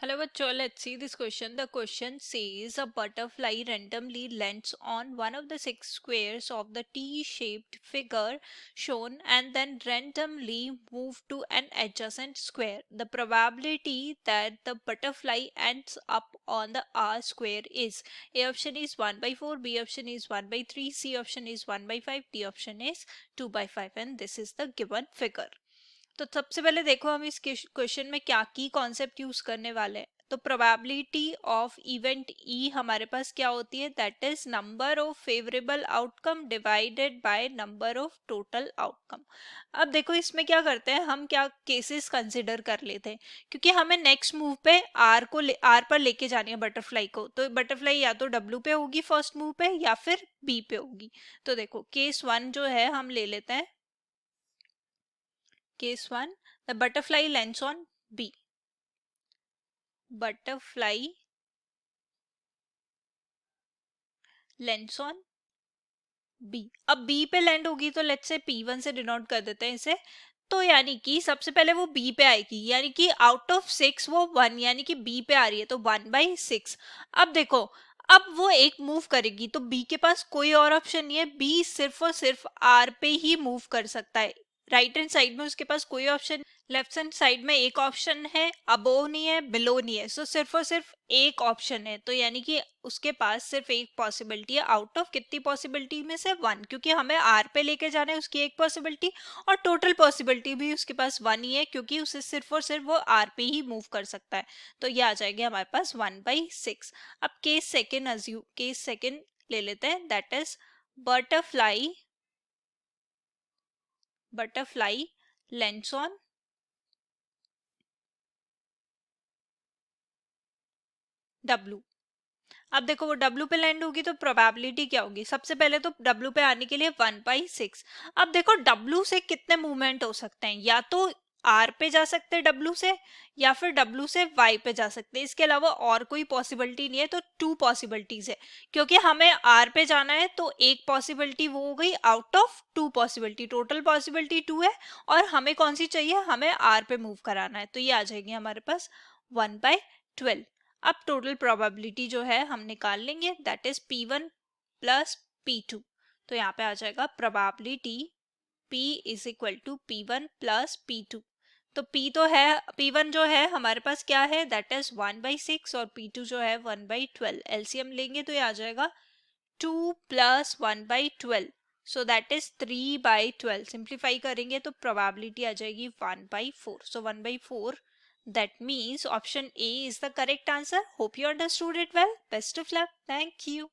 Hello, bachcho. Let's see this question. The question says a butterfly randomly lands on one of the six squares of the T-shaped figure shown and then randomly move to an adjacent square. The probability that the butterfly ends up on the R square is A option is 1 by 4, B option is 1 by 3, C option is 1 by 5, D option is 2 by 5 and this is the given figure. तो सबसे पहले देखो हम इस question में क्या की concept use करने वाले हैं. तो प्रोबेबिलिटी ऑफ इवेंट ई हमारे पास क्या होती है, that is number of favourable outcome divided by number of total outcome. अब देखो इसमें क्या करते हैं हम, क्या केसेस कंसिडर कर लेते हैं क्योंकि हमें नेक्स्ट मूव पे आर पर लेके जानी है बटरफ्लाई को. तो बटरफ्लाई या तो डब्ल्यू पे होगी फर्स्ट मूव पे या फिर बी पे होगी. तो देखो केस 1 जो है हम ले लेते हैं. Case 1, the butterfly lands on B. Butterfly lands on B. अब B पे लैंड होगी तो लेट्स से P1 से डिनोट कर देते हैं इसे. तो यानी कि सबसे पहले वो B पे आएगी, यानी कि आउट ऑफ 6 वो 1 यानी कि B पे आ रही है तो 1/6. अब देखो अब वो एक मूव करेगी तो B के पास कोई और ऑप्शन नहीं है, B सिर्फ और सिर्फ R पे ही मूव कर सकता है. राइट हैंड साइड में उसके पास कोई ऑप्शन, लेफ्ट हैंड साइड में एक ऑप्शन है, अबोव नहीं है बिलो नहीं है, सो सिर्फ और सिर्फ एक ऑप्शन है. तो यानी कि उसके पास सिर्फ एक पॉसिबिलिटी है आउट ऑफ कितनी पॉसिबिलिटी में से 1, क्योंकि हमें आर पे लेके जाना है उसकी एक पॉसिबिलिटी और टोटल पॉसिबिलिटी भी उसके पास 1 ही है क्योंकि उसे सिर्फ और सिर्फ वो आर पे ही मूव कर सकता है. तो ये आ जाएगी हमारे पास 1/6. अब केस सेकेंड ले लेते हैं, that is butterfly lands on W. अब देखो वो W पे लैंड होगी तो प्रोबेबिलिटी क्या होगी, सबसे पहले तो W पे आने के लिए 1/6. अब देखो W से कितने मूवमेंट हो सकते हैं, या तो R पे जा सकते हैं W से या फिर W से Y पे जा सकते हैं, इसके अलावा और कोई पॉसिबिलिटी नहीं है. तो 2 पॉसिबिलिटीज है क्योंकि हमें R पे जाना है तो एक पॉसिबिलिटी वो हो गई out of 2 possibility, total possibility 2 है और हमें कौन सी चाहिए, हमें R पे मूव कराना है. तो ये आ जाएगी हमारे पास 1/12. अब टोटल प्रोबेबिलिटी जो है हम निकाल लेंगे, that is P1 plus P2. तो यहाँ पे आ जाएगा probability P is equal to P1 plus P2. तो P तो है, P1 जो है हमारे पास क्या है, दैट इज 1/6 और P2 जो है 1/12. एलसीएम लेंगे तो ये आ जाएगा 2 plus 1/12, so that is 3/12. Simplify करेंगे तो प्रोबेबिलिटी आ जाएगी 1/4. सो 1/4. That means option A is the correct answer. Hope you understood it well. Best of luck. Thank you.